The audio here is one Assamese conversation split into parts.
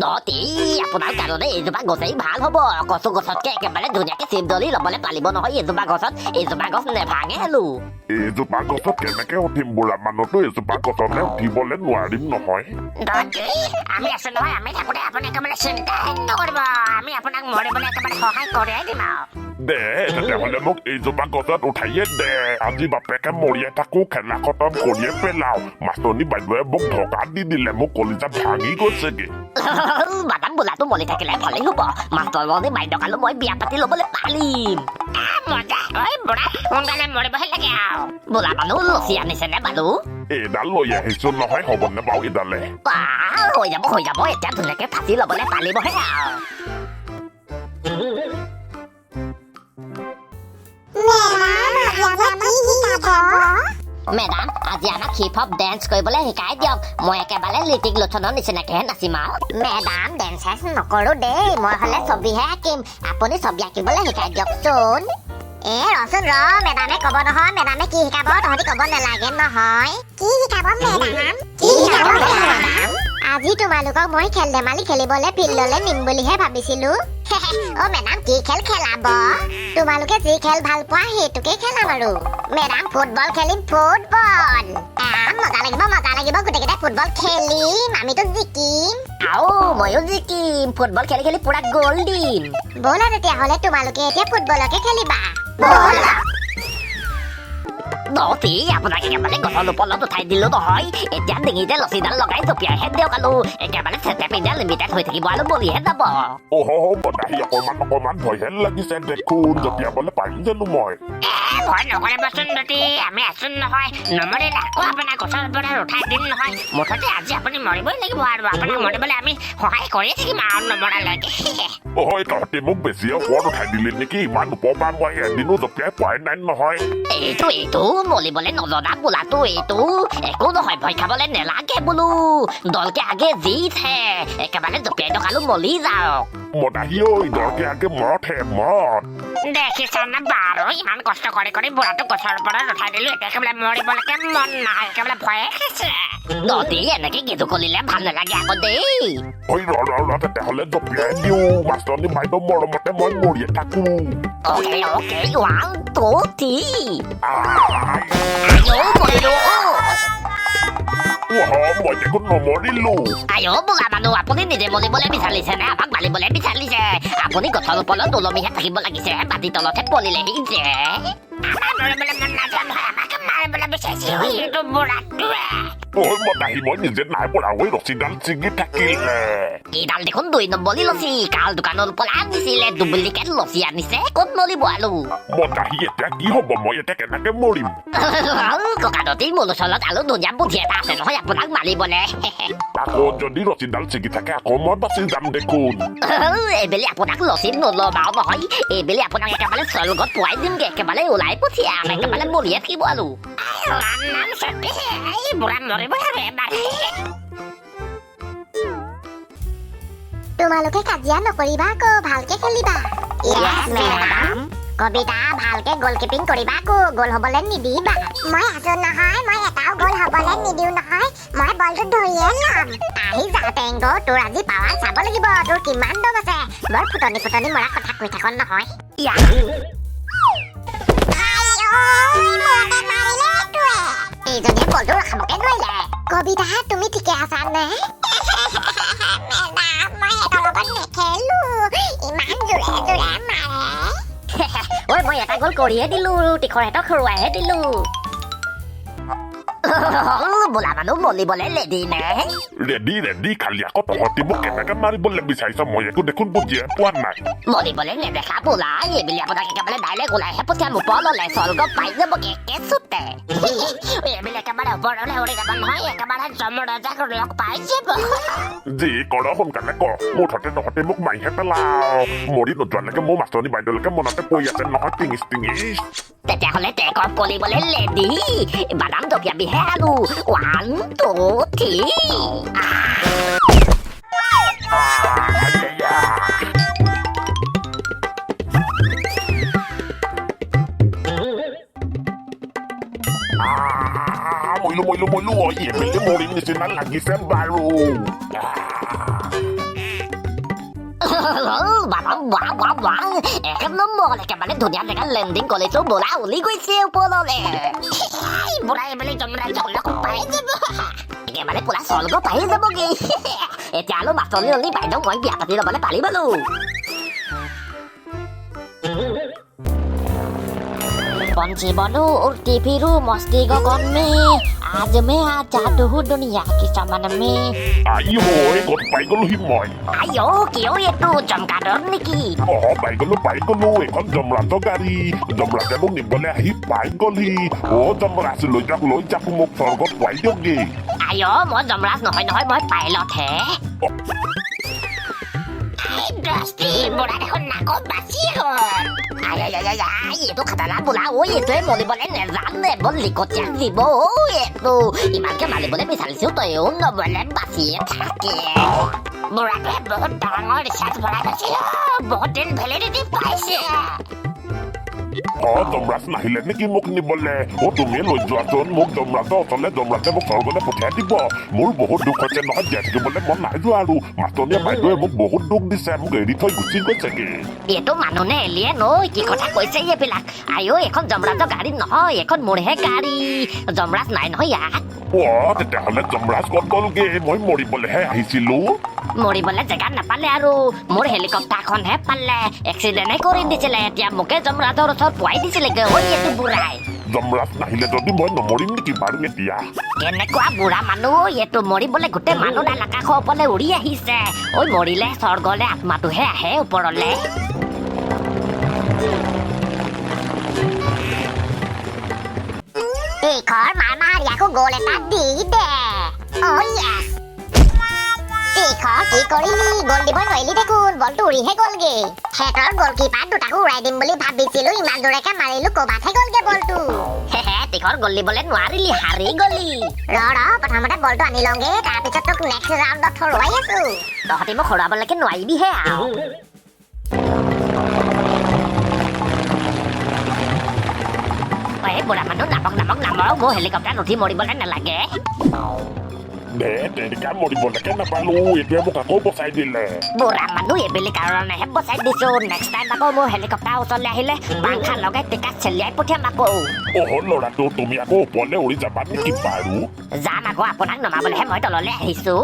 নতি আপোনাৰ কাৰণে এইজোপা গছেই ভাল হ'ব কচু গছতকে একেবাৰে ধুনীয়াকে চিমদলি ল'বলৈ পাৰিব নহয় এইজোপা গছ নেভাঙে হেনো এইজোপা গছত কেনেকে উঠিম বুঢ়া মানুহতো এইজোপা গছতে উঠিবলৈ নোৱাৰিম নহয় আমি আছো নহয় আমি থাকোঁতে আপুনি একেবাৰে চিন্তাই নকৰিব আমি আপোনাক মৰিবলৈ একেবাৰে সহায় কৰিয়াই দিম দে তেতিয়াহ'লে মোক এইজোপা গছত উঠাইয়ে দে আজি বাপেকে মৰিয়ে থাকো খেলা খতম কৰিয়ে পেলাও মাষ্টৰনী বাইদেৱে মোক ধকা দি দিলে মোক কলিজা ভাঙি গৈছেগে বাদাম বোলাটো মলি থাকিলে ভালেই হ'ব মাষ্টৰনী বাইদেউ কালো মই বিয়া পাতি ল'বলৈ পাৰিম মজা ঐ বুঢ়া সোনকালে মৰিবহে লাগে বোলা মানুহ লচি আনিছেনে বাৰু এইডাল লৈ আহিছো নহয় হ'বনে বাৰু এইডালে হৈ যাব এতিয়া ধুনীয়াকে ফাঁচি ল'বলৈ পাৰিবহে মেডাম আজি আমাক হিপ হপ ডেন্স কৰিবলৈ শিকাই দিয়ক মই একেবাৰে লিটিক লোচনৰ নিচিনাকেহে নাচিম মেডাম ডেন্স চেন্স নকৰো দেই মই হ'লে ছবিহে আঁকিম আপুনি ছবি আঁকিবলৈ শিকাই দিয়কচোন ৰচোন মেডামে ক'ব নহয় মেডামে কি শিকাব তহঁতি ক'ব নালাগে নহয় কি শিকাব মেডাম আজি তোমালোকক মই খেল ধেমালি খেলিবলৈ ফিল্ডলৈ নিম বুলিহে ভাবিছিলো মেডাম কি খেল খেলাব তোমালোকে যি খেল ভাল পোৱা সেইটোকে খেলাম আৰু মেডাম ফুটবল খেলিম ফুটবল মজা লাগিব গোটেইকেইটাই ফুটবল খেলিম আমিতো জিকিম ময়ো জিকিম ফুটবল খেলি খেলি পুৰা গ'ল দিম ব'লা তেতিয়াহ'লে তোমালোকে এতিয়া ফুটবলকে খেলিবা নতি আপোনাক একেবাৰে গছৰ ওপৰত উঠাই দিলো নহয় এতিয়া ডিঙিতে লচিডাল লগাই জপিয়াইহে দিয়ক আৰু একেবাৰে চেটেপিডাল লিমিটেড হৈ থাকিব আৰু বলিহে যাব বদাহী অকমান ভয়হে লাগিছে দেখোন জপিয়াবলৈ পাৰিম জানো মই ভয় নকৰিবচোন নতি আমি আছো নহয় নমৰিলে আকৌ আপোনাক গছৰ ওপৰত উঠাই দিম নহয় মুঠতে আজি আপুনি মৰিবই লাগিব আৰু আপোনাক মৰিবলৈ আমি সহায় কৰিয়ে থাকিম আৰু নমৰালৈকে তহঁতি মোক বেছি ওপৰত উঠাই দিলি নেকি ইমান ওপৰৰ পৰা মই এদিনো জপিয়াই পোৱাই নাই নহয় এইটো মলিবলৈ নজনা বোলাটো এইটো একো নহয় ভয় খাবলৈ নেলাগে বোলো দলকে আগে জিতহে একেবাৰে জপিয়াই টকালো মলি যাওক মদাহী ঐ দলকে আগে মত দেখিছনে বাৰু ইমান কষ্ট কৰি বুঢ়াটো গছৰ ওপৰত উঠাই দিলো এতিয়া একেবাৰে মৰিবলৈকে মন নাই একেবাৰে ভয়ে খাইছে নদী এনেকে গীতো কলিলে ভাল নালাগে আকৌ দেই তেতিয়াহ'লে জপিয়াই দিওঁ মাষ্টৰনী বাইদেউ মৰমতে মই মৰিয়ে থাকো Okay, 1, 2, 3. মই দেখোন নমৰিলো বোলা মানুহ আপুনি নিজে মলিবলৈ বিচাৰিছে নে আমাক মাৰিবলৈ বিচাৰিছে আপুনি গছৰ ওপৰত দলমিহে থাকিব লাগিছে মাটি তলতহে পলিলেহি যে মৰিবলৈ মন নাযায় নহয় আমাক মাৰিবলৈ বিচাৰিছে এইটো বুঢ়াটোৱে মদাহী মই নিজে নাই পৰা ৰছীডাল ছিগি থাকিলে এইডাল দেখোন 2 নম্বৰী লচি কাল দোকানৰ পৰা আনিছিলে ডুপ্লিকেট লচি আনিছে ক'ত মলিব আৰু মদাহী এতিয়া কি হ'ব মই এতিয়া কেনেকে মৰিম ককাদতি মোৰ ওচৰত আৰু ধুনীয়া বুদ্ধি এটা আছে নহয় আপোনাক মাৰিবলে আকৌ যদি ৰছীডাল ছিগি থাকে আকৌ মই বাচি যাম দেখোন এইবেলি আপোনাক লচিত নলবাও নহয় এইবেলি আপোনাক একেবাৰে স্বৰ্গত পোৱাই দিমগে একেবাৰে ওলাই পঠিয়াম একেবাৰে মৰিয়ে থাকিব আৰু তোমালোকে কাজিয়া নকৰিবা আকৌ ভালকে খেলিবা কবিতা ভালকে গল কিপিং কৰিবা আকৌ গল হবলৈ নিদিবা মই আছো নহয় মই এটাও গল হবলৈ নিদিও নহয় মই বলটো ধৰিয়ে ল'ম আহি যা টেংগো তোৰ আজি পাৱাৰ চাব লাগিব তোৰ কিমান দম আছে বৰ ফুটনি মৰা কথা কৈ থাক নহয় এইজনীয়ে বলটো ৰখাবকে নোৱাৰিলে কবিতা তুমি ঠিকে আছা নে মই এটা গল কৰিয়ে দিলো তীখৰহেঁতক হৰুৱাইহে দিলো বোলা মানুহ মলিবলৈ ৰেডি নে ৰেডি খালি আকৌ তহঁতি মোক কেনেকে মাৰিবলৈ বিচাৰিছ মই একো দেখোন বুজিয়ে পোৱা নাই মলিবলৈ নেদেখা বোলা এইবেলি আপোনাক একেবাৰে ডাইৰেক্ট ওলাইহে পঠিয়াম ওপৰলৈ স্বৰ্গ পাই যাব কেঁচুতে এইবেলি একেবাৰে ওপৰলৈ উৰি যাব নহয় একেবাৰে যমৰাজাক লগ পাই যাব যি কৰ সোনকালে কৰ মুঠতে তহঁতি মোক মাৰিহে পেলাও মৰি নোযোৱালৈকে মোৰ মাষ্টৰনী বাইদেউলৈকে মনতে পৰি আছে নহয় টিঙিছ তেতিয়াহ'লে টেক অফ কৰিবলৈ ৰেডি বাদাম জপিয়াবিহে আৰু 1, 2, 3 মইলো এইবেলি মৰিম নিচিনা লাগিছে বাৰু এক নম্বৰ একেবাৰে ধুনীয়া জেগা লেণ্ডিং কৰিছো বোলা উলি গৈছে ওপৰলে বুঢ়া এইবেলি জমৰা জলক পাই যাব একেবাৰে পুৰা স্বৰ্গ পাই যাবগে এতিয়া আৰু মাছলি অলি বাইদেউ মই বিয়া পাতি ল'বলৈ পালি পালো पंछी बनू उड़ती फिरू मस्ती गगन में आज मैं आजाद हूँ दुनिया की चमन में আইও এই ক'ত পাই গ'লোহি মই आयो क्यों ये तू चमकादर निकी পাই গ'লো এখন জমৰাজৰ গাড়ী জমৰাজে মোক নিবলৈ আহি পাই গ'লহি জমৰাজ লৈ যাওক মোক স্বৰ্গত পোৱাই দিয়কগে आयो मैं जमराज নহয় मैं पायलट है दस्ती बुढ़ा देखो नाको बासी गल ये तो खतरनाक बुला ओ ये तो मोली बोले नेजाने बोली को चांदी बो ये तो इमान के माली बोले मिसाल से तो ये उन बोले बासी थाके बुढ़ा के बहुत डांगर साथ बुढ़ा के बहुत दिन वैलिडिटी पाइसे জমৰাজ নাহিলে নেকি মোক নিবলে তুমি লৈ যোৱাচোন মোক জমৰাজৰ ওচৰলে জমৰাজে মোক স্বৰ্গলৈ পঠিয়াই দিব মোৰ বহুত দুখ হৈছে নহয় জীয়াই থাকিবলৈ মন নাই যোৱা আৰু মাষ্টৰনীয়ে বাইদেৱে মোক বহুত দুখ দিছে মোক এৰি থৈ গুচি গৈছেগে এইটো মানুহ নে এলিয়েন ঐ কি কথা কৈছে এইবিলাক আইও এখন জমৰাজৰ গাড়ী নহয় এখন মোৰহে গাড়ী জমৰাজ নাই নহয় ইয়াত তেতিয়াহ'লে জমৰাজ ক'ত গ'লগে মই মৰিবলৈহে আহিছিলো মৰিবলৈ জেগা নাপালে আৰু মোৰ হেলিকপ্টাৰখনহে পালে এক্সিডেণ্টে কৰি দিছিলে এতিয়া মোকে জমৰাজৰ ওচৰত পোৱাই দিছিলেগে ঐ এইটো বুঢ়াই জমৰাজ নাহিলে যদি মই নমৰিম নেকি বাৰু এতিয়া কেনেকুৱা বুঢ়া মানুহ এইটো মৰিবলৈ গোটেই মানুহ আকাশৰ ওপৰলৈ উৰি আহিছে ঐ মৰিলে স্বৰ্গলে আত্মাটোহে আহে ওপৰলে এই ঘৰ মাৰিয়াকো গ'ল এটা দি দে য়েছ কি কৰিলি গ'ল দিব নোৱাৰিলি দেখোন বলটো উৰিহে গ'লগে হেতৰ গ'লকিপাৰ দুটাকো উৰাই দিম বুলি ভাবিছিলো ইমান জোৰেকে মাৰিলো ক'বাতহে গ'লগে বলটো তিখৰ গ'ল দিবলৈ নোৱাৰিলি হাৰি গলি প্ৰথমতে বলটো আনি লওঁগে তাৰপিছত তোক নেক্সট ৰাউণ্ডত হৰুৱাই আছো তহঁতি মোক হৰুৱাবলৈকে নোৱাৰিবিহে আৰু বুঢ়া মানুহ নামৰ মোৰ হেলিকপ্টাৰ নুঠি মৰিবলৈ নালাগে তেনেকা মৰিবলৈকে নাপালো এইটোৱে মোক আকৌ বচাই দিলে বুঢ়া মানুহ এইবেলি কাৰণেহে বচাই দিছো নেক্সট টাইম আকৌ মোৰ হেলিকপ্টাৰ ওচৰলৈ আহিলে পাংখা লগাই টিকাত চেলিয়াই পঠিয়াম আকৌ ল'ৰাটো তুমি আকৌ ওপৰলৈ উৰি যাবা নেকি বাৰু যাম আকৌ আপোনাক নমাবলৈহে মই তললৈ আহিছো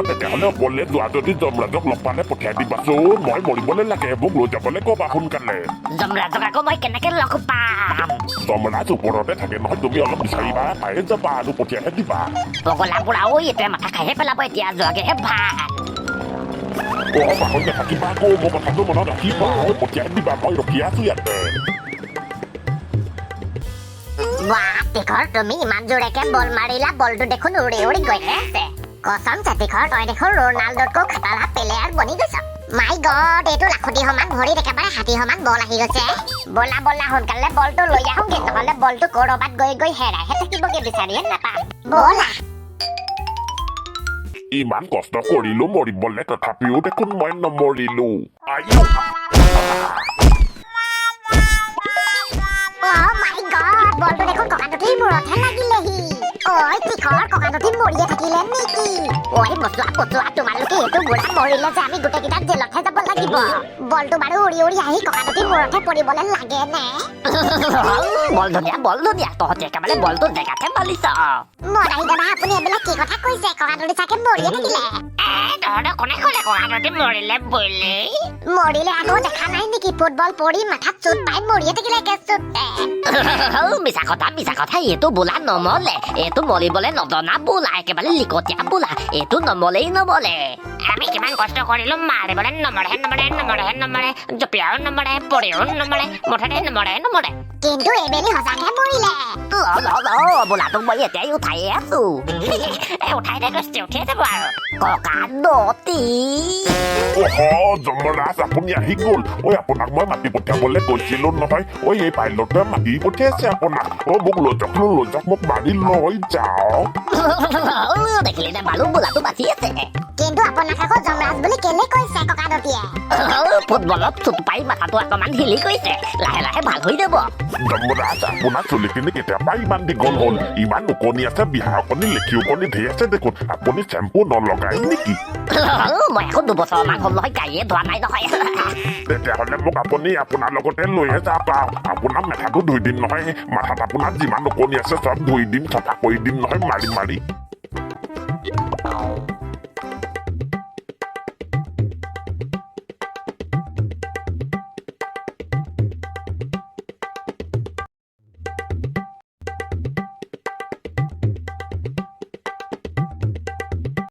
তেতিয়াহ'লে ওপৰলৈ যোৱা যদি জমৰাজক লগ পালে পঠিয়াই দিবাচোন মই মৰিবলৈ লাগে মোক লৈ যাবলৈ ক'বা সোনকালে জমৰাজক আকৌ মই কেনেকে লগ পাম জমৰাজ ওপৰতে থাকে নহয় তুমি অলপ বিচাৰিবা পায়ে যাবা আৰু পঠিয়াইহে দিবা পগলা বুঢ়া এইটোৱে মাথা খাইহে পেলাব এতিয়া যোৱাগেহে ভাল পাহৰি নাথাকিবা আকৌ মোৰ কথাটো মনত ৰাখিবা পঠিয়াই দিবা মই ৰখি আছো ইয়াতে তিখৰ তুমি ইমান জোৰেকে বল মাৰিলা বলটো দেখোন উৰি উৰি গৈহে আছে কচম তিখৰ তই দেখোন ৰনাল্ডোতকৈ খাটাৰা প্লেয়াৰ বনি গৈছ মাই গড এইটো লাখুটি সমান ভৰিত একেবাৰে হাতী সমান বল আহি গৈছে বলা সোনকালে বলটো লৈ আহোঁগে নহ'লে বলটো ক'ৰবাত গৈ হেৰাইহে থাকিবগে বিচাৰিয়ে নাপাম বলা ইমান কষ্ট কৰিলো মৰিবলে তথাপিও দেখোন মই নমৰিলো মাই গড বলটো দেখোন ককাটোটিৰ মূৰতহে লাগিলেহি তিখৰ ককাটোটি মৰিয়ে থাকিলে নেকি বচোৱা তোমালোকে এইটো বুঢ়া মৰিলে যে আমি গোটেইকেইটা জেলতহে যাব লাগিব বলটো বাৰু উৰি উৰি আহি ককাটোটিৰ মূৰতহে পৰিবলৈ লাগে নে বল ধুনীয়া তহঁতি একেবাৰে বলটো জেগাতে পালিছ মৰাহি দাদা আপুনি এইবিলাক কি কথা কৈছে ককাটোটি চাগে মৰিয়ে থাকিলে কোনে ক'লে ককাটোটি মৰিলে বুলি মৰিলে আকৌ দেখা নাই নেকি ফুটবল পৰি মাথাত চুট পাই মৰিয়ে থাকিলে কেঁচুতে মিছা কথা এইটো বোলা নমলে এইটো মৰিবলৈ নজনা বোলা একেবাৰে লিকটীয়া বোলা এইটো নমলেই নমলে আমি কিমান কষ্ট কৰিলো মাৰিবলৈ নমৰে জপিয়াও নমৰে পৰিও নমৰে মুঠতে নমৰে কিন্তু এইবেলি সঁচাকে মৰিলে বোলাটোক মই এতিয়াই উঠাই আছো উঠাই দে উঠিয়ে যাব আৰু ককা নতি জমৰাজ আপুনি আহি গ'ল আপোনাক মই মাতি পঠিয়াবলৈ কৈছিলো নহয় এই পাইলটে মাতি পঠিয়াইছে আপোনাক মোক লৈ যাওক মোক মাৰি লৈ যাওক দেখিলি নে বাৰু বোলাটো বাচি আছে কিন্তু আপোনাক আকৌ জমৰাজ বুলি কেলে কৈছে ককাটোটিয়ে ফুটবলত চুট পাই মাথাটো অকণমান হিলি গৈছে লাহে লাহে ভাল হৈ যাব যমৰাজ আপোনাৰ চুলিখিনি কেতিয়াবা ইমান দীঘল হ'ল ইমান ওকণি আছে বিহা অকণি লেখি অকণি ধেৰ আছে দেখোন আপুনি চেম্পু নলগাই নেকি মই এখন 2 বছৰমান হ'ল নহয় গাড়ীয়ে ধোৱা নাই নহয় তেতিয়াহ'লে মোক আপুনি আপোনাৰ লগতে লৈহে যাওক আপোনাৰ মেথাটো ধুই দিম নহয় মাথাত আপোনাৰ যিমান ওকণি আছে চব ধুই দিম চাফা কৰি দিম নহয় মাৰি